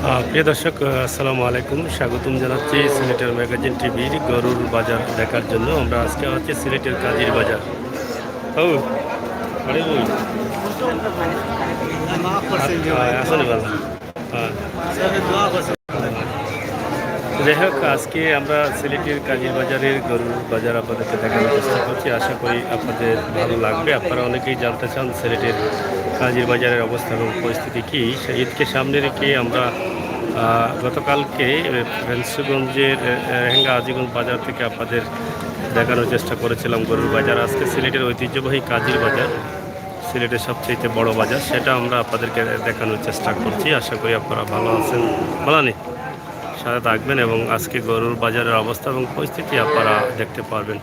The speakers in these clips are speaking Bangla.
প্রিয় দর্শক, আসসালামু আলাইকুম। স্বাগতম জানাচ্ছি সিলেটের ম্যাগাজিন টিভির গরুর বাজার দেখার জন্য। আমরা আজকে হচ্ছে সিলেটের কাজীর বাজার। ও আরে ওই আসলে ভালো। হ্যাঁ, যাই হোক, আজকে আমরা সিলেটের কাজীর বাজারের গরুর বাজার আপনাদেরকে দেখানোর চেষ্টা করছি। আশা করি আপনাদের ভালো লাগবে। আপনারা অনেকেই জানতে চান সিলেটের কাজীর বাজারের অবস্থা এবং পরিস্থিতি কী। সেই ঈদকে সামনে রেখে আমরা গতকালকে ফেন্সগঞ্জের রেহেঙ্গা আজিগঞ্জ বাজার থেকে আপনাদের দেখানোর চেষ্টা করেছিলাম গরুর বাজার। আজকে সিলেটের ঐতিহ্যবাহী কাজীর বাজার, সিলেটের সবচেয়ে বড় বাজার, সেটা আমরা আপনাদেরকে দেখানোর চেষ্টা করছি। আশা করি আপনারা ভালো আছেন, ভালো নেই, সাথে থাকবেন এবং আজকে গরুর বাজারের অবস্থা এবং পরিস্থিতি আপনারা দেখতে পারবেন।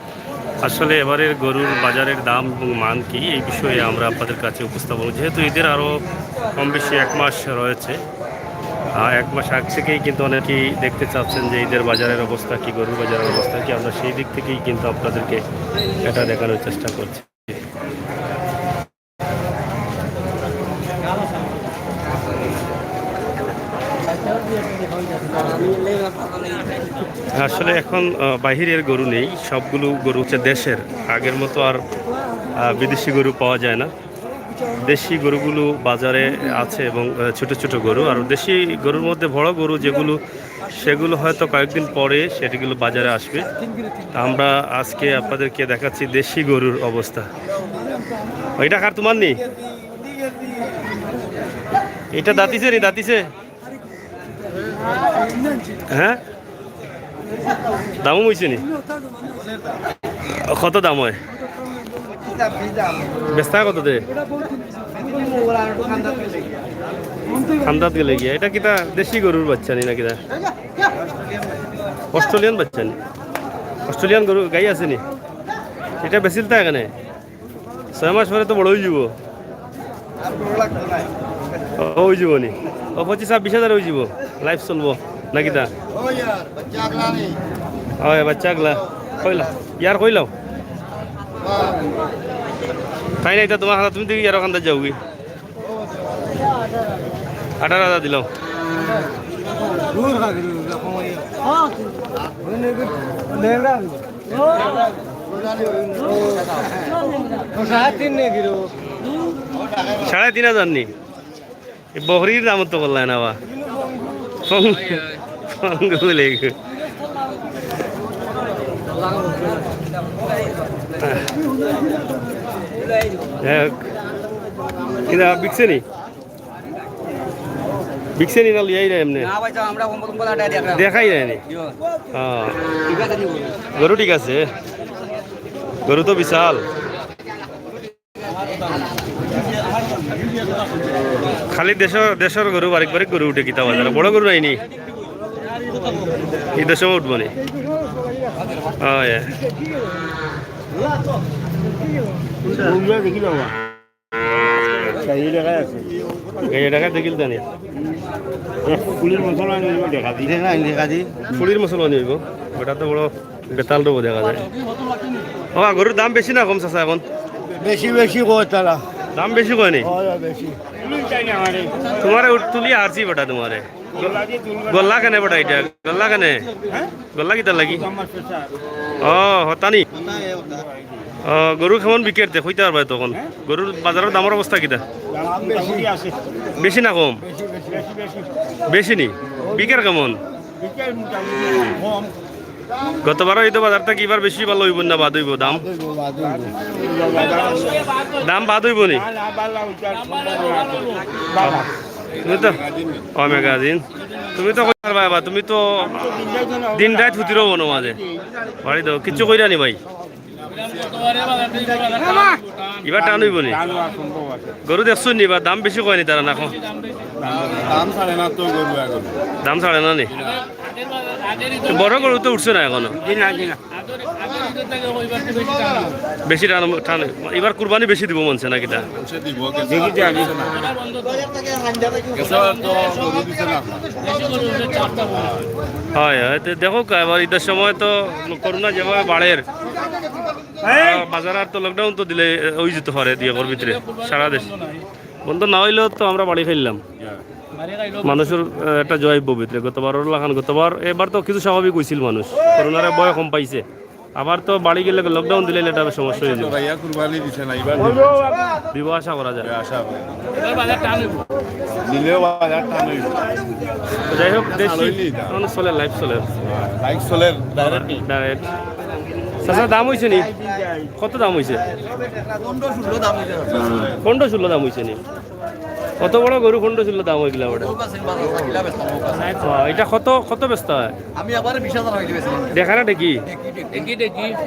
আসলে এবারের গরুর বাজারের দাম এবং মান কি, এই বিষয়ে আমরা আপনাদের কাছে উপস্থাপন, যেহেতু ঈদের আরও কম বেশি 1 মাস রয়েছে, 1 মাস আগ থেকেই কিন্তু অনেকেই দেখতে চাচ্ছেন যে ঈদের বাজারের অবস্থা কি, গরুর বাজারের অবস্থা কি। আমরা সেই দিক থেকেই কিন্তু আপনাদেরকে এটা দেখানোর চেষ্টা করছি। আসলে এখন বাহিরের গরু নেই, সবগুলো গরু হচ্ছে দেশের। আগের মতো আর বিদেশি গরু পাওয়া যায় না। দেশি গরুগুলো বাজারে আছে এবং ছোট ছোট গরু। আর দেশি গরুর মধ্যে বড় গরু যেগুলো, সেগুলো হয়তো কয়েকদিন পরে সেগুলো বাজারে আসবে। আমরা আজকে আপনাদেরকে দেখাচ্ছি দেশি গরুর অবস্থা। এটা কার, তোমার নেই? এটা দাঁতিছে রে, দাঁতিছে। হ্যাঁ, দামও হয়েছে নি? কত দাম হয়? বেচতা কত দে? খান্দাত গেলে গিয়া। এটা কিটা দেশি গরুর বাচ্চা নি না কিটা? অস্ট্রেলিয়ান বাচ্চা নি? অস্ট্রেলিয়ান গরু গাই আছে নি? এটা বেশিল তা এখানে 6 মাস পরে তো বড় হয়ে যাব। হয়ে যাব নি? 25-26 হাজার হয়ে যাব, লাইফ চলবো নাকি তা? হয় বাচ্চাগুলা কইলা ইয়ার কইলাও তাই না? এটা তোমার হাতে, তুমি দেখি ইয়ার ওখান যাও কি? 18,000 দিলাম। $3,500 নি? বহরির দাম তো বললেন না বা বলে বিকছে নি? বিকছে নি না লিয়াই যায় এমনি? দেখাই যায়নি। গরু ঠিক আছে, গরু তো বিশাল। খালি দেশের গরু বারিক বারিক গরু উঠে কিতা বাজারে, বড় গরু নাইনি। ঈদের সময় উঠবো নি? দেখিল জানি ফুলির মশলা নিব, ওটা তো বড় বেতাল দেবো দেখা যায়। গরুর দাম বেশি না কম চাষা এখন? বেশি বেশি কয় তারা, দাম বেশি কয় নি? তোমারে তুলি আরছি বেটা, তোমারে গল্লা কেনে বেটা? এটা গল্লা কেনে? গল্লা কিতার লাগি? হতানি। গরু কেমন বিকের দে হইতে পারবে তখন? গরুর বাজারের দামের অবস্থা কিতা? বেশি না কম? বেশি নি? বিকের কেমন? গতবার এই তো বাজার থেকে এবার বেশি ভালো হইব না বাদ হইব? দাম দাম বাদ হইব নি? তুমি তো ম্যাগাজিন, তুমি তো কই পারবা, তুমি তো দিন রাত হুতির বনো মাঝে বাড়ি তো কিচ্ছু কইরা নি ভাই। এবার টান হইব নি? গরু দেখছো নি? বা দাম বেশি কয়নি তারা না? দাম ছাড়ে না নি? বড় গরু তো উঠছে না এখনো? বেশি টান এবার কুরবানি বেশি দিব মনছে নাকি? তা হয় হয়, দেখো এবার ঈদের সময় তো করোনা যেভাবে বাড়ের, বাজার আর তো লকডাউন তো দিলে ওই যেতে পারে দিয়ে ঘর ভিতরে সারা দেশ বন্ধ না হইলেও তো আমরা বাড়ি ফেললাম। মানুষের একটা জয় পবিত্র গতবার লাগান গতবার এবার তো কিছু স্বাভাবিক হয়েছিল মানুষ করোনার ভয় কম পাইছে আবার তো বাড়ি গেলে লকডাউন দিলে এটা সমস্যা হয়ে যাবে ভাইয়া কুরবানি দিছে না এবার দিব আশা করা যায় আশা করি দিলেও বাজার টান হইব তো যাই হোক দেশি এখন চলে লাইফ চলে লাইক চলে ডাইরেক্ট ডাইরেক্ট চাচা দাম হয়েছে নি কত দাম হয়েছে 15-16 দাম হয়েছে নি কত বড় গরু 15-16 দাম হয়ে গেল ওটা এটা কত কত ব্যস্ত হয় আমি আবার 20,000 হইলে বেশি দেখা না দেখি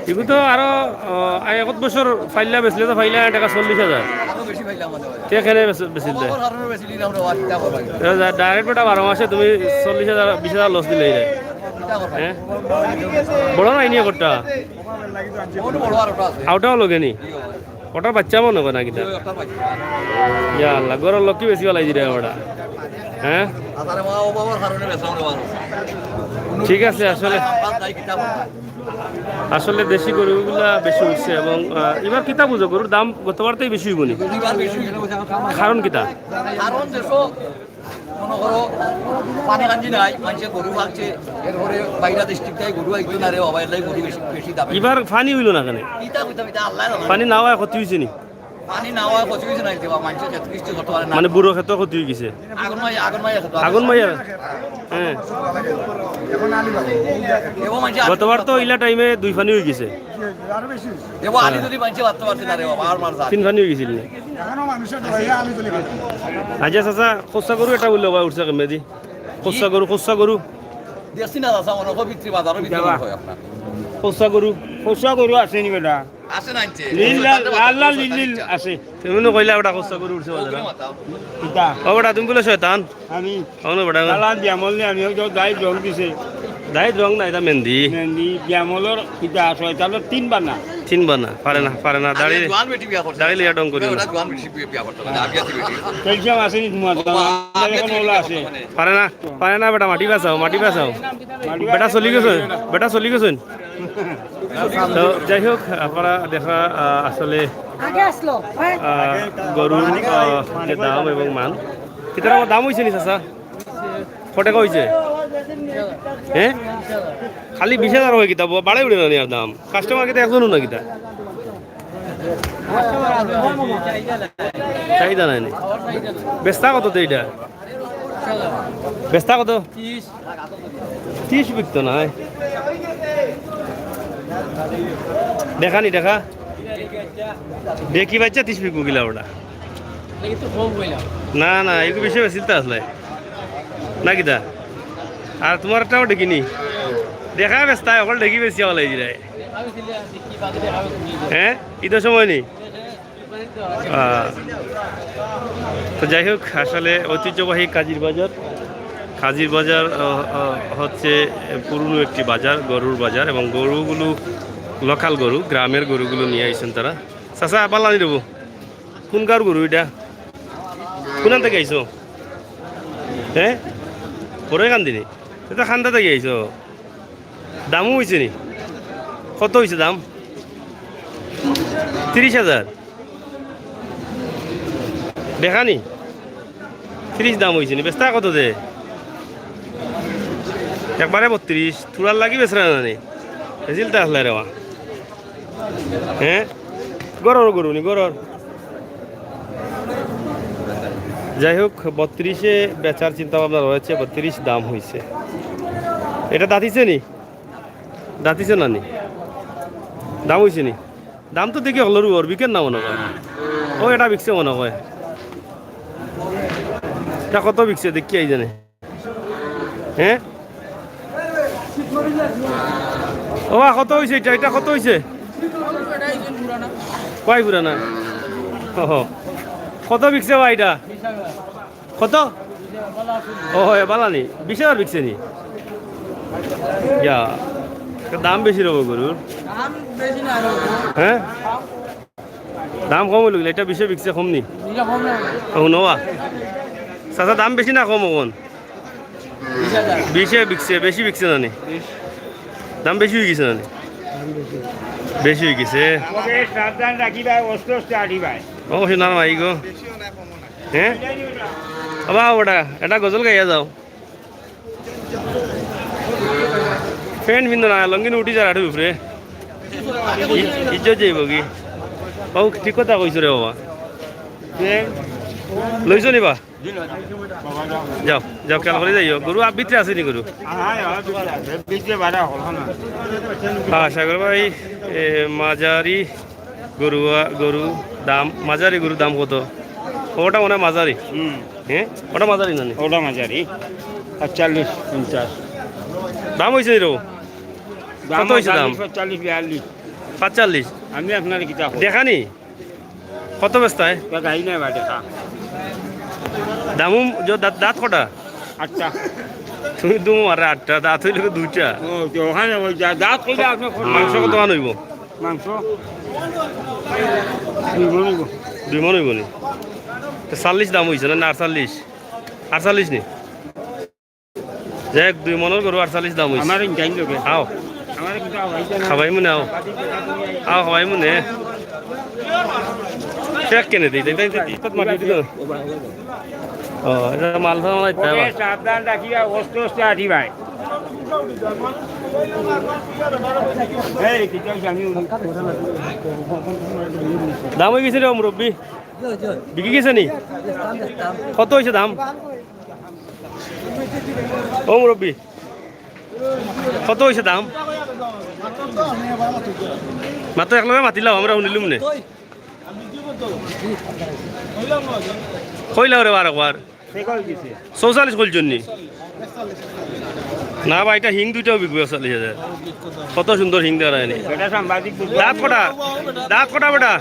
এগুলো তো আরো 1 বছর ফাইলা বেচলে তো ফাইলা টাকা 40,000 আরো বেশি পাইলাম আমাদের এখানে বেশি দেয় আমার আরো বেশি দিলাম আমরা ওয়াকিটা করব ডাইরেক্ট বেটা 12 মাসে তুমি 40,000 20,000 লস দিলে হ্যাঁ বড় নাই নিয়ে কোটা কোন বড় আর ওটা আছে আউটাও লগে নি ওটার বাচ্চা মনে হয় না কিনা একটা বাচ্চা ইয়া আল্লাহ গরর লোক কি বেশি বলাই দিলে ওটা হ্যাঁ আরে মা ও বাবার কারণে বেশি আমরা ঠিক আছে আসলে আসলে দেশি গরুগুলা বেশি উঠছে এবং এবার কিতা বুঝো গরুর দাম গতবারতেই বেশি হইব নি দুইবার বেশি কারণ কিতা কারণ দেখো মনে করো পানি কাঞ্জি নাই মানুষে গরু ভাগছে এরপরে বাইরা ডিস্ট্রিক্ট থেকে গরু আইতো না রে অবাই লাই গরু বেশি বেশি দাম এবার ফানি হইল না কেন কিতা কইতাম এটা আল্লাহ জানে পানি না হয় ক্ষতি হয়েছে নি পানি না হয় কত কিছু নাই দেবা মানুষে যত কিছু করতে পারে না মানে বুড়ো ক্ষেত্র ক্ষতি হয়ে গেছে আগুন মাই আছে আগুন মাইয়া হ্যাঁ এও মানুষে গতবার তো ইলা টাইমে 2 ফানি হয়ে গেছে এও আলি যদি মানুষে বাড়তে পারছে না রে বাবা আর মার যা 3 ফানি হয়ে গেছিল আচ্ছা চাচা খোসা গরু এটা বললে উঠছে কেমনে দি খোসা গরু দেশি না দাসা মনে হয় বিক্রি বাজারও বিক্রি হয় আপনার খোসা গরু আছে নি বেটা আছে না আনছে নীল আছে তুমি নো কইলা ওটা খোসা গরু উঠছে বাজারে কিতা ও বেটা তুমি বলে শয়তান আমি অন বেটা কালান ব্যামল আমি দাই রং দিছে দাইত রং না এটা মেহেন্দি মেহেন্দি ব্যামলর কিতা ছয়তালত 3 বানা 3 বানা পারে না দাড়ি জোয়ান বেটি বিয়া করছে দাড়ি লিয়া ডং করি ওটা জোয়ান বেটি বিয়া করতে না আগে আছে বেটি ক্যালসিয়াম আছে নি তোমার এখন ওলা আছে পারে না বেটা মাটি বাঁচাও বেটা চলি গেছে তো যাই হোক আপনারা দেখা আসলে গরুর যে দাম এবং মান কিতার দাম হয়েছে নি চাচা কত টাকা হয়েছে হ্যাঁ খালি 20,000 হয়ে কিতা বাড়াই উঠে না আর দাম কাস্টমার কিতা একজনও না কিতা চাহিদা নাই নি বেস্তা কত তো এইটা বেস্তা কত 30 বিকতো না দেখা দেখি বাচ্চা 30 বিকবো গিলা ওটা না এগুলো বেশি বেশিতে আসলে না কিতা আর তোমার একটাও দেখিনি দেখা বেস্তা অকল দেখি বেশি হল এই জিরায় হ্যাঁ ঈদের সময় নি তো যাই হোক আসলে ঐতিহ্যবাহী কাজীর বাজার হচ্ছে পুরনো একটি বাজার গরুর বাজার এবং গরুগুলো লোকাল গরু গ্রামের গরুগুলো নিয়ে আইছেন তারা চাচা পাল্লা নি দেবো কোন কার গরু এটা কোনান থেকে আইছো হ্যাঁ পরে কান দিনি এটা খান্দা থেকে আইছো দামও হয়েছে নি কত হয়েছে দাম 30,000 দেখানি 30 দাম হয়েছে নি বেস্তা কত দে একবারে 32 থুড়ার লাগি বেসরা না বেসিলটা আসলে রেওয়া হ্যাঁ গরর যাই হোক 32-এ বেচার চিন্তা ভাবনা রয়েছে 32 দাম হয়েছে এটা দাঁতিছে না নি দাম হয়েছে নি দাম তো দেখি হলরু ওর বিকের না মনে হয় ও এটা বিকছে মনে হয় এটা কত বিকছে দেখি আই জানে হ্যাঁ ও কত হয়েছে এটা কত হয়েছে কয় পুরানা কত বিকছে বা এটা কত ও বালানি 20,000 বিকছে নি ইয়া দাম বেশি রব গরুর হ্যাঁ দাম কম হইল এটা 20 বিকছে কম নি নওয়া চাচা দাম বেশি না কম কোন 20 বিকছে বেশি বিকছে না নি দাম বেশি হয়ে গেছে না নি বেশি হয়ে গেছে সাবধান রাখিবা অস্ত আড়িবাই ও সে না মাই গো হ্যাঁ আবার ওটা এটা গজল গাইয়া যাও প্যান্ট পিন্ধ না লঙ্গিন উঠি যা রাঠি উপরে ইজ্জত যাইব কি বাবু ঠিক কথা কইছো রে বাবা লইছো নিবা যাও যাও খেয়াল করে যাইও গরু ভিতরে আছে নি গরু হ্যাঁ সাগর ভাই মাঝারি গরু গরু দাম মাঝারি গরুর দাম কত ওটা মনে হয় মাঝারি হ্যাঁ ওটা মাঝারি না ওটা মাঝারি ৪৫ ৫০ দাম হয়েছে নি রো কত হয়েছে দাম ৪৫ ৪২ ৪৫ আমি আপনার কিতা দেখানি কত ব্যস্তায় গাড়ি নাই বা দেখা দামু দাঁত কটা ৮টা তুমি দু মারে ৮টা দাঁত হইলে ২টা ও তো ওখানে ওই দাঁত কইলে আপনি মাংস কত মান হইব মাংস ২ মণ হইব ২ মন হইব নি ৪০ দাম হয়েছে না ৪৮ ৪৮ নি যাই ২ মনের গরু ৪৮ দাম হয়েছে আমার ইনকাইন লোকে আও আমার কিন্তু আইতা না খাবাই মনে আও আও খাবাই মনে শেখ কেনে দিই তাই ইপত মাটি দিল ও এটা মাল ফাল নাই তাই ওকে সাবধান রাখিয়া অস্তে অস্তে আঠি ভাই এই কি চাই আমি দাম হয়ে গেছে রে মুরব্বী বিকি গেছে নি কত হয়েছে দাম ও মুরব্বী কত হয়েছে দাম মাত্র একলগে মাতিলাম আমরা শুনিলুম নে কইলাও রে বার একবার ৪৪ কইলছেন নি না ভাই এটা হিং দুইটাও বিকবে ৪০,০০০ কত সুন্দর হিং দেওয়া রায়নি এটা সাংবাদিক দাঁত কটা দাঁত কটা বেটা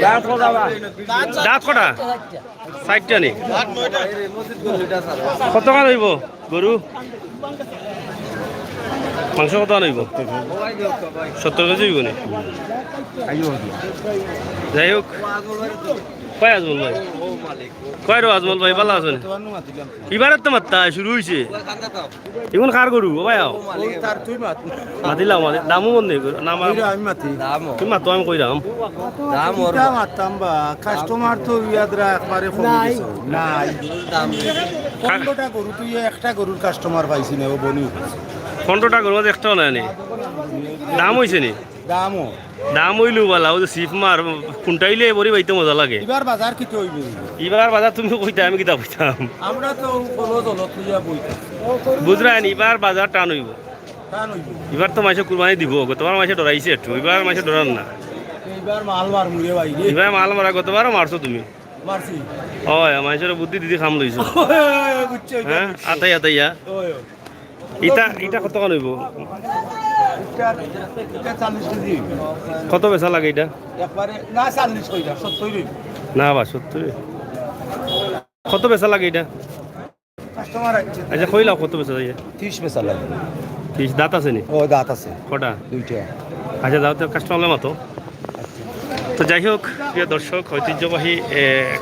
দাঁত কোদাবা দাঁত কটা ৬০টা নি কত টাকা হইব গরু মাংস কত হইব ৭০ কেজি হইব নি যাই হোক কয় আজমল ভাই কয় রো আজমল ভাই ভালো আছেন এবারে তো মাত্রা শুরু হয়েছে এখন কার গরু ও ভাই মাতিলাম দামও মন নেই নাম তুমি মাতো আমি কই দাম মারতাম বা কাস্টমার তো ইয়াদরা একবারে কমে গেছে নাই ১৫টা গরু তুই একটা গরুর কাস্টমার পাইছি না ও বনি ১৫টা গরু একটাও নাই নি দাম হয়েছে নি দামও দাম হইলু বলা ও যে সিপ মার খুঁটাইলে বড়ি বাইতে মজা লাগে এবার বাজার কি হইবে এবার বাজার তুমি কইতা আমি কিতা কইতাম আমরা তো কোনো দলত লইয়া বইতা বুঝরান এবার বাজার টান হইব টান হইবে এবার তো মাসে কুরবানি দিব গতবার মাসে ডরাইছে একটু এবার মাসে ডরান না এইবার মাল মার মুড়ে বাইরে এবার মাল মারা গতবারও মারছো তুমি মারছি হয় মাসের বুদ্ধি দিদি খাম লইছো বুঝছো হ্যাঁ আতাই আতাইয়া ইটা ইটা কত কান হইব এটা 40 কেজি কত বেচা লাগে এটা একবারে না 40 কইরা 70 না বা ৭০ কত বেচা লাগে এটা কাস্টমার আছে আচ্ছা কইলাও কত বেচা যায় 30 পেসা লাগে 30 দাঁত আছে নি ও দাঁত আছে কটা দুইটা আচ্ছা দাও তো কাস্টমার মতো তো যাই হোক প্রিয় দর্শক ঐতিহ্যবাহী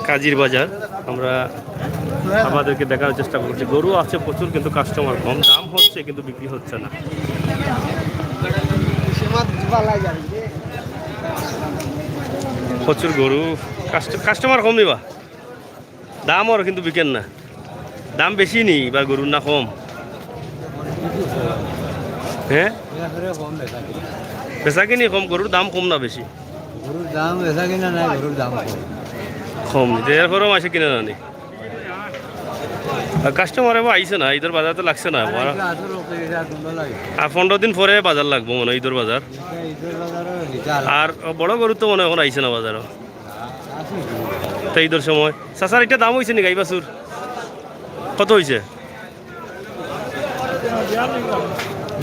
কাজীর বাজার আমরা আমাদেরকে দেখার চেষ্টা করছি গরু আছে প্রচুর কিন্তু কাস্টমার কম দাম হচ্ছে কিন্তু বিক্রি হচ্ছে না প্রচুর গরু কাস্টমার কম নিবা দাম আর কিন্তু বিকেন না দাম বেশি নি বা গরুর না কম হ্যাঁ বেচা কিনি কম গরুর দাম কম না বেশি গরুর দাম বেচা কিনা নাই গরুর দাম কম এরপরেও মাসে কিনে না নি কাস্টমার এবার আইসে না ঈদের বাজার তো লাগছে না আর ১৫ দিন পরে বাজার লাগবো মনে হয় ঈদের বাজার আর বড় গরু তো মনে হয় এখন আইসে না বাজারও তো ঈদের সময় চাচার এটা দাম হয়েছে নি গাই বাছুর কত হয়েছে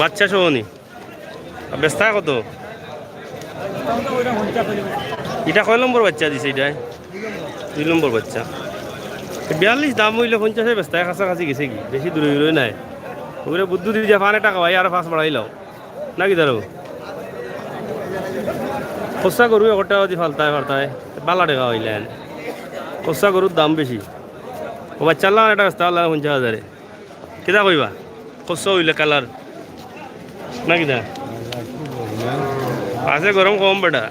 বাচ্চা সহ নি বেস্তা কত এটা কয় নম্বর বাচ্চা দিছে এটাই ২ নম্বর বাচ্চা ৪২ দাম হইলে ৫০ বেস্তায় কাছাকাছি গেছে কি বেশি দূরে দূরে নাই ওগুলো বুদ্ধু দিয়ে যা ৫ টাকা ভাই আর ৫ বাড়াইলাও নাকি দাঁড়ো খোসা গরু একটা যদি ফালতায় বালা টাকা হইলেন খোসা গরুর দাম বেশি ও বাচ্চার লাগান একটা বেস্তা লাগান ৫০,০০০ কেটা কইবা খোসা হইলে কালার নাকি দা আছে গরম কম বেটা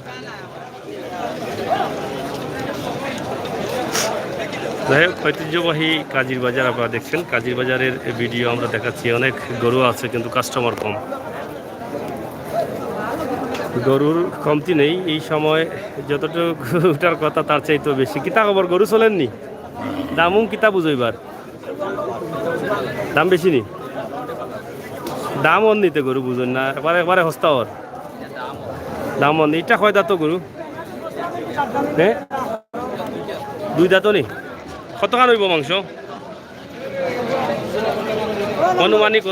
যাই হোক, ঐতিহ্যবাহী কাজীর বাজার আপনারা দেখছেন। কাজীর বাজারের ভিডিও আমরা দেখাচ্ছি, অনেক গরু আছে কিন্তু কাস্টমার কম, গরুর কমতি নেই এই সময়। যতটুকু উঠার কথা তার চাইতে বেশি। কিতা খবর, গরু চলেননি? দামও কিতা বুঝইবার, দাম বেশি নি? দাম অন নিতে গরু বুঝুন না, একবারে একবারে সস্তা ওর দাম অন। এটা কয় দাঁত গরু? হ্যাঁ, 2 দাঁত নি? কতখান হইব মাংস অনুমানিক?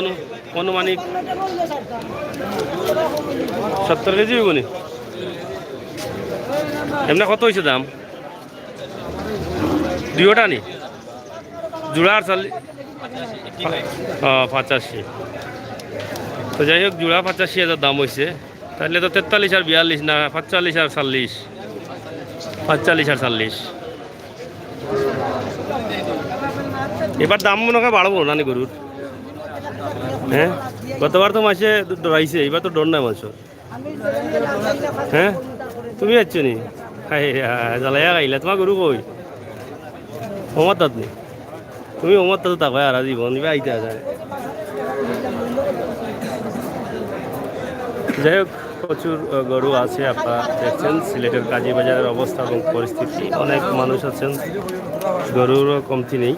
অনুমানিক 70 কেজি হইব নি? এমনি কত হয়েছে দাম? 2টা নি? জোড়া আর 85। তো যাই হোক, জোড়া 85,000 দাম হয়েছে। তাহলে তো 43 আর 42 না, 45 আর 40, 45 আর 40। এবার দাম মনে হয় বাড়বো নানি গরুর? হ্যাঁ, গতবার তো মাসে ডরাইছে, এবার তো ডর নাই মাংস। হ্যাঁ, তুমি যাচ্ছ নি? জ্বালাইয়া গাইলা। তোমার গরু কই? ওমার তাত নি? তুমি ওমার তাতে তাকায় আর জীবন এবার আইতে যায়। যাই হোক, প্রচুর গরু আছে আপনারা দেখছেন। সিলেটের কাজী বাজারের অবস্থা এবং পরিস্থিতি, অনেক মানুষ আছেন, গরুরও কমতি নেই।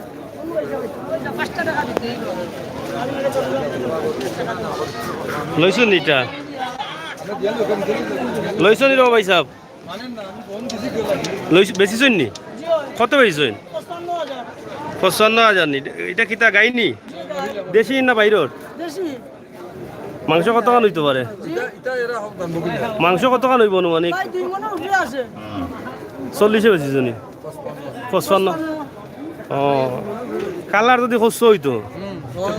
লইছুন এটা, লইছুন রে ভাই সাহেব, বেশিছুন নি? কত বেশিছুন? 55,000 নি? এটা কিতা গাইনি? দেশি না বাইরের? মাংস কতখান হইতে পারে? মাংস কতখান হইব অনুমানিক? 40 বেশিছ নি? 55? ও, কালার যদি খরচ হইতো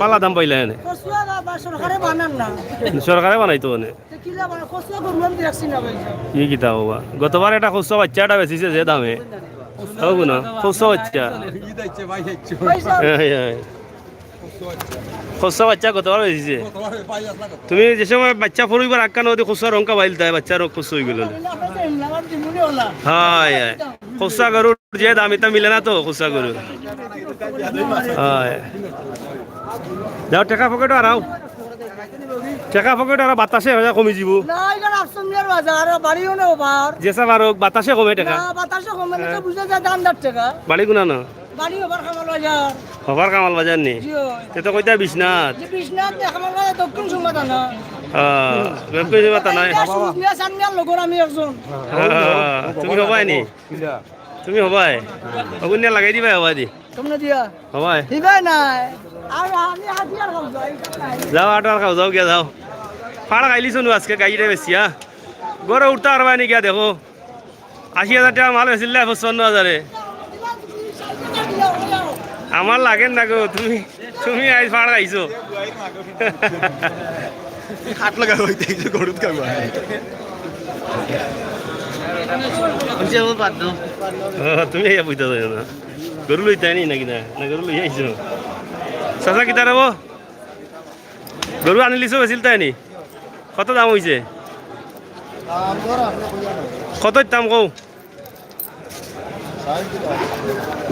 পালা দাম পাইলে এনে সরকারে বানাইতো মানে কি কিতা হবা। গতবার এটা খুচরা বাচ্চাটা বেচিছে যে দামে, হোক না খুচরা বাচ্চা, খুচরা বাচ্চা গতবার বেচিছে। তুমি যে সময় বাচ্চা ফরইবার আক্কা নদী খুচরা রংকা বাইল তাই বাচ্চার খুচরা হয়ে গেল। হয় খুচরা গরুর যে দাম এটা মিলে না তো খুচরা গরু। হয় যাও, টেকা পকেট আরাও, টেকা পকেট আর বাতাসে হয়ে কমি যাব। যেসা বারো বাতাসে কমে টাকা, বাড়ি গুনা না হবার কামাল বাজার নি? তো কইতা বিশ্বনাথ তুমি হবাই নি? তুমি হবাই অগুনিয়া লাগাই দিবাই হবাই দি হবাই যাও আট আর খাও, যাও গিয়া যাও। ফাড়া খাইলিছ নো আজকে গাড়িটা বেশি। হ্যাঁ, গড়ে উঠতে পারবা নি গিয়া দেখো। 80,000 টাকা মাল বেছিল 55,000। আমার লাগেন না গো, তুমি তুমি আজ ফাড়া খাইছো। হাত লাগা হইতে গরুত খাবা। তুমি এই বুঝতে পারো না, গরু লইতে নি নাকি না? না গরু লই আইছো? চাচা কিতা রব গরু আনিলিছো বেছিল তাই নি? কত দাম হয়েছে? কত দাম কও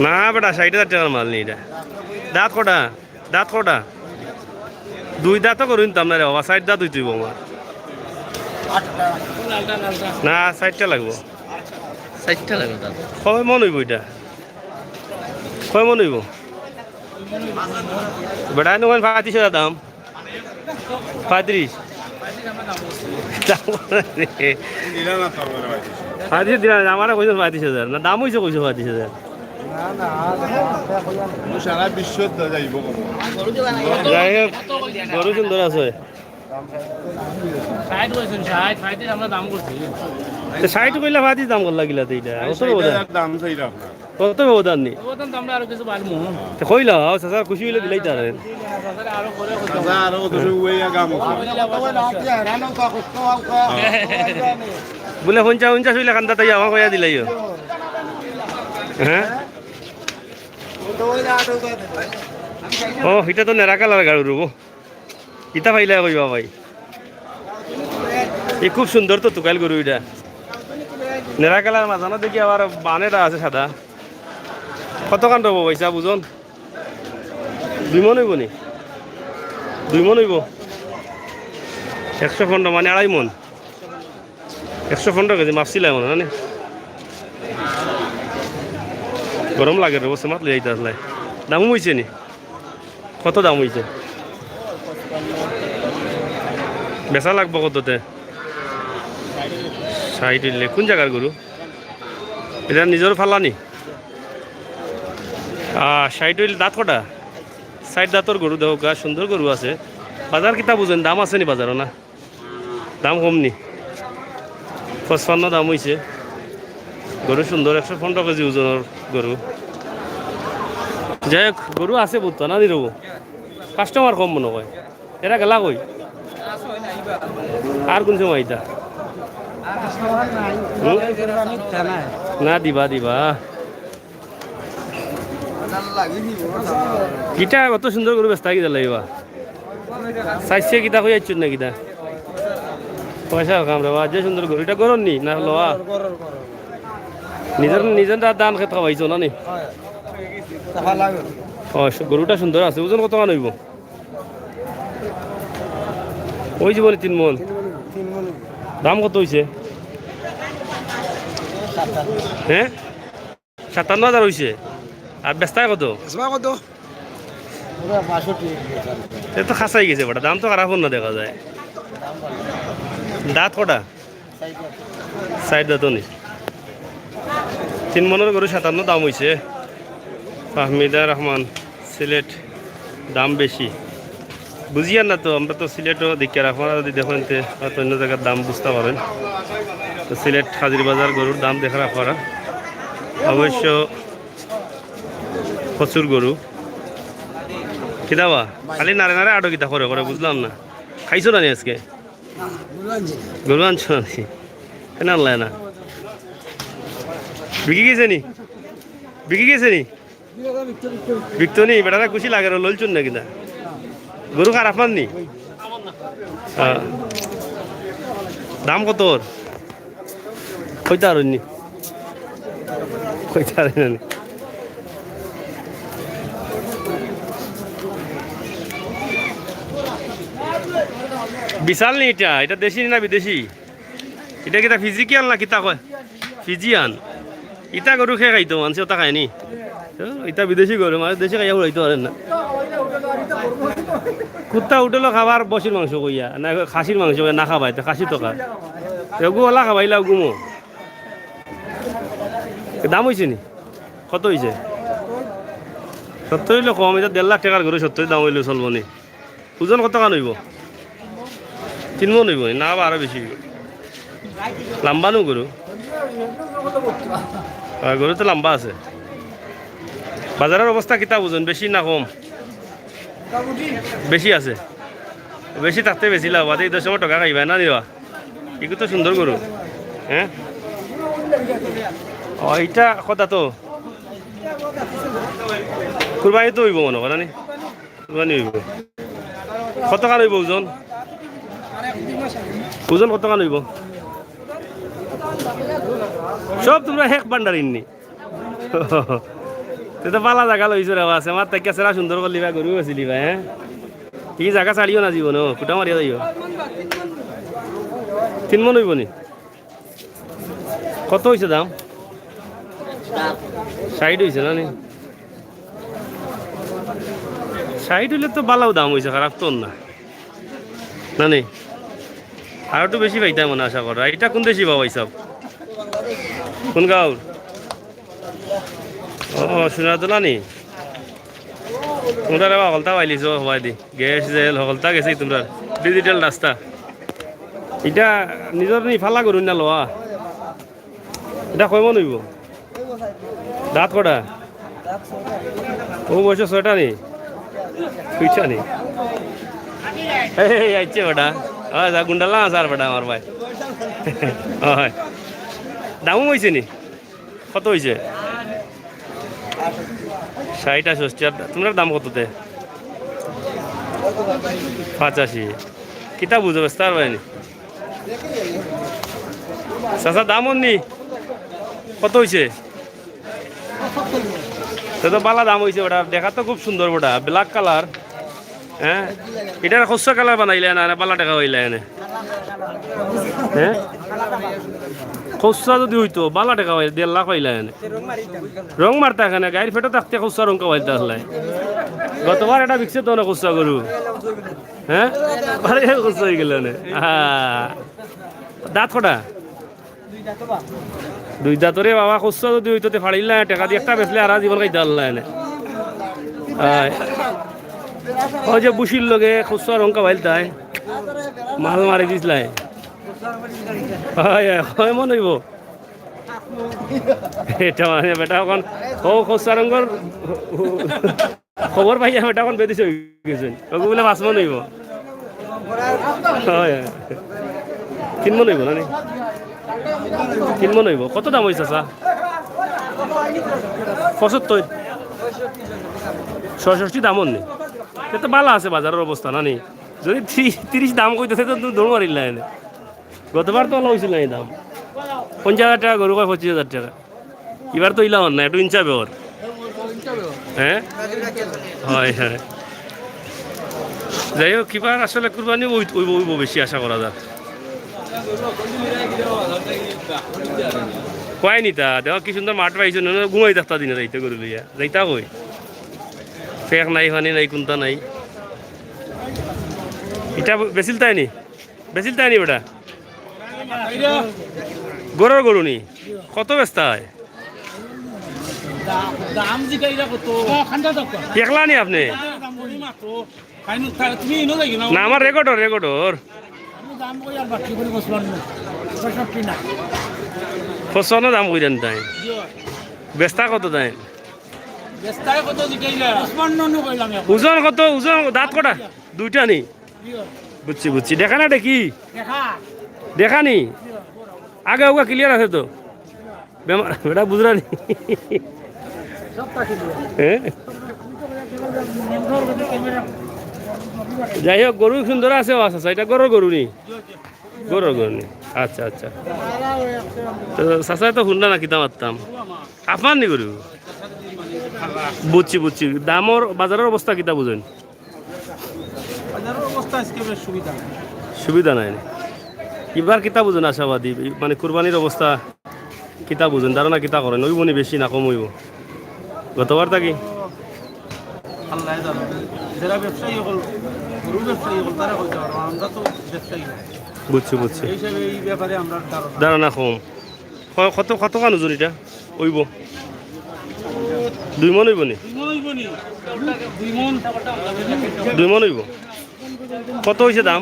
না বেটা? 60,000 টাকার মাল নি এটা। দাঁত কটা? দাঁত কটা? 2 দাঁতও করুন তাম না রে বাবা, 60 দাঁত হইতেইব আমার। না 60টা লাগবো। 60টা লাগবে দাম। কয় মন হইব এটা? কয় মন হইব বেটা? নোমান 35,000 দাম। 35 দিন আমার কইছো 35,000 না? দাম হয়েছে কইছো 35,000। সারা বিশ্ব যাইব। যাই হোক, গরু সুন্দর আছে। 60 কইলা 35 দাম করলা গিলা তো এটা দাম চাইরা আপনার কত ব্যবধান নি? কইলা চাচা খুশি হইলে দিলাই তার আর কত ওইয়া গাম বলে 50 হইলে কান্দা তাই আমার কইয়া দিলাই। হ্যাঁ, ও এটা তো নেরা কালার গাড়ি রুবো। ইটা পাইলে কইবা ভাই, এ খুব সুন্দর তো তুকাইল গরু এটা। নেরা কালার মাঝানো দেখি আবার বানেটা আছে সাদা। কত কান রব পয়সা বুঝুন 2 মন হইব নি 2 মন হইব 115 মানে 2.5 মন 115 কেজি মাপছিলাম মনে না গরম লাগে রে বসে মাত লই যাইতে আসলে দাম হইছে নি কত দাম হইছে বেচা লাগবো কততে 60 হইলে কোন জায়গার গরু এটা নিজের ফালানি 60 হইলে দাঁত কটা 60 দাঁতর গরু দেহ গা সুন্দর গরু আছে বাজার কিতা বুঝেন দাম আছে নি বাজারও না দাম কম নি 55 দাম হইছে গরু সুন্দর 115 কেজি ওজনের গরু যাই হোক গরু আছে বুঝতো না দিরব কাস্টমার কম মনে হয় এরা গেলা কই আর কোন সময় এটা না দিবা দিবা কিটা কত সুন্দর গরু ব্যস্ত কিটা লাগবা চাইছে কিতা কই আইছ না কিতা পয়সা কাম রে যে সুন্দর গরু এটা গরম নি না লওয়া নিজের নিজের দান খেত খাওয়াইছো না নি গরুটা সুন্দর আছে ওজন কত মান হইব ওই জীবনে 3 মন দাম কত হইছে হ্যাঁ 57,000 হইছে আর বেস্তায় কত এ তো খাসাই গেছে বড় দাম তো খারাপ না দেখা যায় দাঁত কটা 60 দাঁত নি 3 মনের গরু 57 দাম হইছে ফাহমিদা রহমান সিলেট দাম বেশি বুঝিয়ান না তো আমরা তো সিলেটও দেখে আপনারা যদি দেখেন হয়তো অন্য জায়গার দাম বুঝতে পারেন তো সিলেট হাজির বাজার গরুর দাম দেখার আপনারা অবশ্য প্রচুর গরু কিতাবা খালি নারে নারে আটো কিতা করে করে বুঝলাম না খাইছো না নি আজকে গরু আনছো না কেন আনলাই না বিকি গেছে নি বিকি গেছে নি বিকতো নি বেটারা খুশি লাগে ললচুন না কিনা গরু খারাপ মাননি দাম কত ওর কইতে আর নি কইতে আর না বিশাল নি এটা এটা দেশি না বিদেশি এটা কিতা ফিজিক্যাল না কিতা কয় ফিজিয়ান ইটা গরু খেয়ে খাইতো মানুষ ওটা খায়নি ইটা বিদেশি গরু মানুষ দেশে খাইয়া উড়াইতে পারেন না কুত্তা উঠলো খাবার বসির মাংস কইয়া না খাসির মাংস না খাবাই তো খাসি টকা এগু ওলা খাবাইলা গুমো দাম হয়েছে নি কত হয়েছে 70 হইলে কম এটা 1.5 লাখ টাকার গরু 70 দাম হইলে চলব নি ওজন কত কান হইব 3 মন হইব না আরো বেশি লম্বা নো গরু গরু তো লম্বা আছে বাজারের অবস্থা কিতা বুঝুন বেশি না কম বেশি আছে বেশি থাকতে বেশি লাভ এই 10 টাকা খাইবা না নিবা এগুলো তো সুন্দর গরু হ্যাঁ এইটা কথা তো কুরবানি তো হইব মনে কথা নি কুরবানি হইব কত কান হইব ওজন ওজন কত কান হইব সব তোমরা হেক বান্ডারিনি তো পালা জায়গা লইছো রে আছে আমার তাকে সেরা সুন্দর করলি ভাই গরু আছিলি ভাই হ্যাঁ কি জায়গা ছাড়িও না জীবন কুটা মারিয়া যাইও 3 মন হইব নি কত হয়েছে দাম 60 হয়েছে না নি 60 হইলে তো ভালো দাম হয়েছে খারাপ তো না না নি আর একটু বেশি পাইতাম মনে আশা করা এটা কোন দেশি বাবা সব কোন গাঁও ও শোনা তো না নি তোমরা হলতা পাইলিছ হবাই দি গ্যাস জেল হলতা গেছে তোমরা ডিজিটাল রাস্তা এটা নিজের নি ফালা করুন না লোয়া এটা কয় মন হইব দাঁত কটা ও বয়স 6টা নি 6টা নি এই আইছে বেটা যা গুন্ডালা আসার বেটা আমার ভাই হয় দামও হয়েছে নি কত হয়েছে 60 60 তোমরা দাম কততে 85 কিতা বুঝো বেস্তার ভাই চাচা দাম নি কত হয়েছে তো তো বালা দাম হয়েছে ওটা, দেখা তো খুব সুন্দর ওটা, ব্ল্যাক কালার। হ্যাঁ, এটার খস্য কালার বানাইলে না বালা টাকা হইলে এনে? হ্যাঁ, খসা যদি হইতো বালা টাকা হয়, 1.5 লাখ হইলে এনে। রং মারতে এখানে গাড়ির ফেটে থাকতে খসা রং কাবাইতে আসলে। গতবার এটা বিকছে তো না খসা গরু। হ্যাঁ, বারে খসা হয়ে গেল এনে। দাঁত কটা? 2 দাঁতরে বাবা, খসা যদি হইতো ফাড়িল না, টাকা দিয়ে একটা বেচলে আর জীবন খাইতে আল্লাহ এনে। ও যে বুসির লগে খসা রং কাবাইল তাই মাল মারি দিসলাই। হয় মন হইব এটা মানে বেটা এখন ও খসা রঙর খবর পাইয়া বেটা এখন বেদিস হয়ে গেছেন, ওকে বলে 5 মন হইব। হয় 3 মন হইব না? 3 মন হইব। কত দাম হয়েছে চা? 75 66 দাম নেই। তো ভালো আছে বাজারের অবস্থা না নি? যদি 30 দাম কইতেছে তো তুমি দৌড় মারিল না এনে। গতবার তো হয়েছিল না এই দাম, 50,000 টাকা গরু কয় 25,000 টাকা। এবার তো ইলাম না, একটু ইনচাবে ওর। হ্যাঁ, হয় হ্যাঁ। যাই হোক, কিবার আসলে কুরবানি ওইব বেশি আশা করা যায়। কয় নিতা দেখ কি সুন্দর মাঠ পাইছো, ঘুমাই থাকতা দিনে যাইতে গরু লইয়া যাইতা কই, ফেক নাই ফানি নাই কোনটা নাই। এটা বেচিল তাই নি? বেচিল তাই নি বেটা? গরুর গরু নি? কত ব্যস্তা হয়? একলা নি আপনি? না আমার রেকর্ডর ফসল দাম কইরেন তাই, বেস্তা কত তাই? ওজন কত? ওজন দাঁত কটা? 2টা নি? বুঝছি। দেখা না দেখি? দেখা নি? আগে ওগা ক্লিয়ার আছে তো? বেমার বেটা বুঝরা নি? যাই হোক, গরু সুন্দর আছে। আচ্ছা, এটা গরুর নি? আচ্ছা। তো চাচাই তো শুনলা না কিতা মারতাম আপনার নি গরু? বুঝছি। দামর বাজারের অবস্থা কিতা বুঝেন? সুবিধা নাই। এবার কিতা বুঝেন আশাবাদী, মানে কুরবানির অবস্থা কিতা বুঝেন? ধারণা কিতা করেন? ওই মনে বেশি না কম হইব গতবার থাকি? বুঝছি। ধারণা কম। কত কান ওজন এটা হইব? 2 মন হইব নি? 2 মন হইব। কত হয়েছে দাম?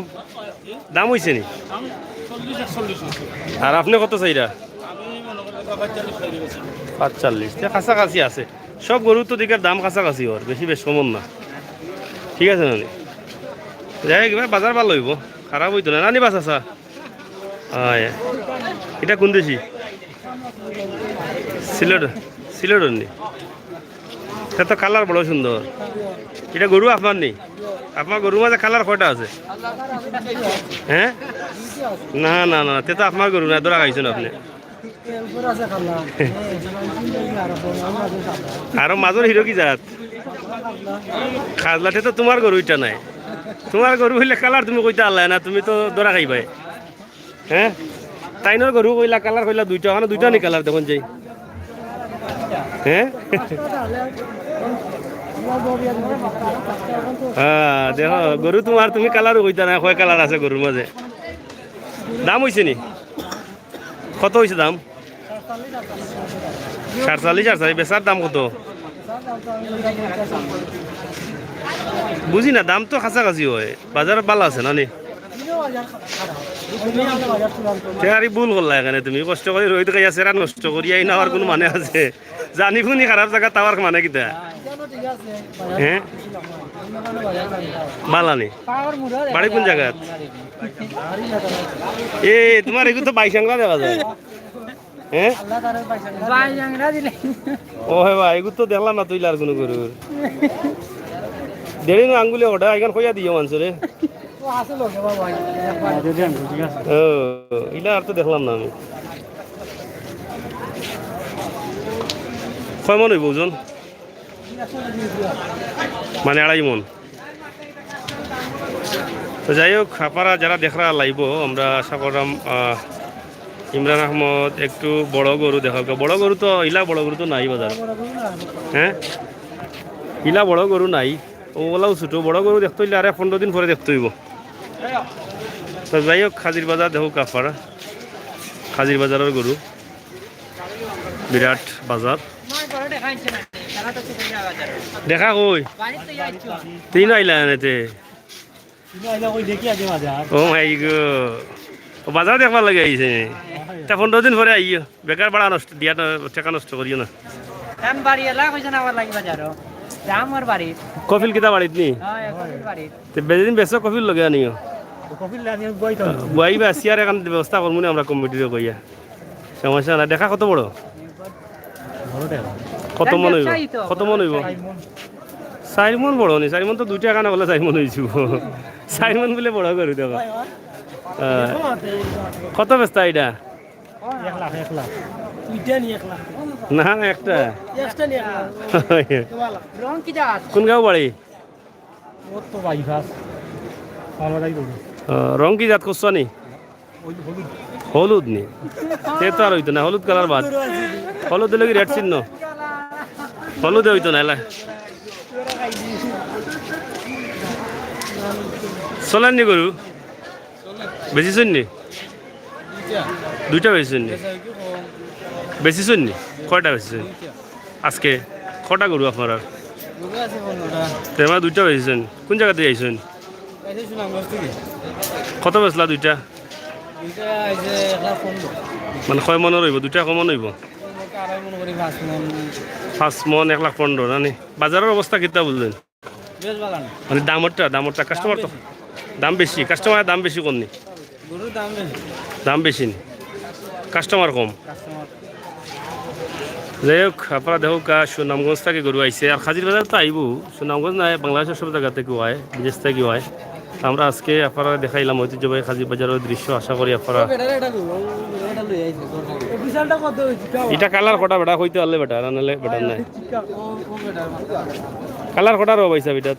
দাম হয়েছে নি? আর আপনি কত চাইরা? 45। কাছাকাছি আছে সব গরু তো দিকের দাম কাছাকাছি ওর, বেশি কমন না। ঠিক আছে নানি? যাই হোক, বাজার ভালো হইব, খারাপ হইতো না নানি। বাস আসা এটা কোন দেশি? সিলেটর নি? এটা তো কালার বড় সুন্দর। এটা গরু আপনার নি? আপনার গরুর মাঝে কালার কয়টা আছে? হ্যাঁ, না তে তো আপনার গরু না, ধরা খাইছেন আপনি। আর মাজর হিরো কি জাত? খাজলাতে তো তোমার গরু এটা নাই। তোমার গরু হইলে কালার তুমি কইতে আল্লাহ না, তুমি তো ধরা খাইবাই। হ্যাঁ, তাইনোর গরু কইলা কালার কইলা 2টা, ওখানে 2টা নি কালার দেখুন যাই। হ্যাঁ দেখ গরু তোমার, তুমি কালারও কইতা না, কয় কালার আছে গরুর মাঝে। দাম হয়েছে নি? কত হয়েছে দাম? 47। বেচার দাম কত? বুঝি না, দাম তো কাছাকাছি হয়, বাজার ভালো আছে না নি? ভুল করলা এখানে, তুমি কষ্ট করে রইতে খাইয়া সেরা নষ্ট করিয়া নেওয়ার কোনো মানে আছে? জানি শুনি খারাপ জায়গা তাওয়ার মানে কিতা? হ্যাঁ, বালানি বাড়ি কোন জায়গা? এ তোমার এগুলো তো 22 দেওয়া যায়। হ্যাঁ, ও হে ভাই, এগুলো তো দেখলাম না তুইলার কোনো গরুর দেরি আঙ্গুলে ওটা এখান কইয়া দিও মানুষরে। এটা আর তো দেখলাম না আমি। কয় মন হইব ওজন? মানে 2.5 মন। তো যাই হোক আপনারা যারা দেখরা লাইব আমরা আশা করলাম ইমরান আহমদ একটু বড় গরু দেখা বড় গরু তো ইলা বড় গরু তো নাই বাজার হ্যাঁ ইলা বড় গরু নাই ওগুলাও ছোটো বড় গরু দেখতে হইলে আর 15 দিন পরে দেখতে হইব। তো যাই হোক খাজির বাজার দেখুক আপনারা খাজির বাজারের গরু বিরাট বাজার দেখা কই তিন আইলা এনেতে ও মাই গো বাজার দেখবার লাগে আইছে তা 15 দিন পরে আইও বেকার বাড়া নষ্ট দিয়া টাকা নষ্ট করিও না কফিল কিতা বাড়িত নি বেদিন বেশ কফিল লগে আনিও বইবা সিয়ার এখন ব্যবস্থা করবো না আমরা কমিটির কইয়া সমস্যা না দেখা কত বড় কত মন হইব কত মন হইব 4 মন বড় নি 4 মন তো 2 টাকা না বলে 4 মন হইছিল 4 মন বলে বড় করে দেব কত বেস্তা এটা 1 লাখ না না একটা রং কি জাত কোন গাঁও বাড়ি তো বাইপাস ভালোটাই করবো রং কি জাত করছো নি হলুদ নি সে তো আর হইতো না হলুদ কালার বাদ হলুদ দিলে কি রেড চিহ্ন হলুদে হইতো না এলা চলেন নি গরু বেশিছেন নি 2টা বেশিছেন নি বেশিছেন নি কয়টা বেশিছেন আজকে কটা গরু আপনার আর তেমন 2টা বেশিছেন কোন জায়গা থেকে আইছেন কত বেচলা 2টা মানে কয় মনের হইব 2টা কমন হইব 5 মন 1,15,000 না নি বাজারের অবস্থা কিতা বুঝলেন মানে দামটা কাস্টমার তো দাম বেশি কাস্টমার দাম বেশি কোন নি দাম বেশি নি কাস্টমার কম যাই হোক আপনারা দেখুক সুনামগঞ্জ থেকে গরু আইছে আর খাজির বাজার তো আইব সুনামগঞ্জ নাই বাংলাদেশের সব জায়গা থেকেও হয় বিদেশ থেকেও হয় আমরা আজকে আপনারা দেখাইলাম ঐতিহ্যবাহী খাজির বাজারের দৃশ্য আশা করি আপনারা এটা কালার কটা বেটা হইতে পারলে বেটা রানলে বেটার নাই কালার কটা রো পয়সা বিটাত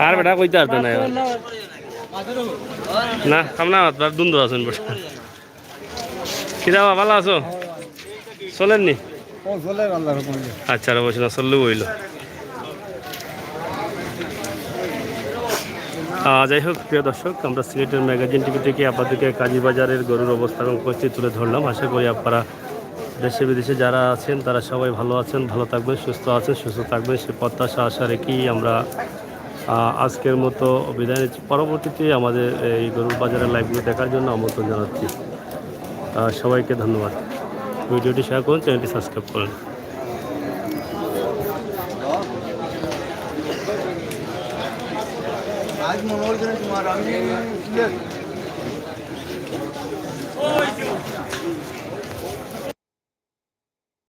আর বেটা কইতে পারতো না না কামনা দুন্দ আছেন বেটা কিরা ভালো আছো চলেননি আচ্ছা বলছি না চললেও বইল যাই হোক প্রিয় দর্শক আমরা সিলেটের ম্যাগাজিন টিভি থেকে আপনাদেরকে কাজীবাজারের গরুর অবস্থা এবং পরিস্থিতি তুলে ধরলাম আশা করি আপনারা দেশে বিদেশে যারা আছেন তারা সবাই ভালো আছেন ভালো থাকবেন সুস্থ আছেন সুস্থ থাকবেন সে প্রত্যাশা আশা রেখেই আমরা আজকের মতো বিদায় নিচ্ছি পরবর্তীতে আমাদের এই গরুর বাজারের লাইভগুলো দেখার জন্য আমন্ত্রণ জানাচ্ছি সবাইকে ধন্যবাদ ভিডিওটি শেয়ার করুন চ্যানেলটি সাবস্ক্রাইব করুন আজ মনে হয় তোমার আমি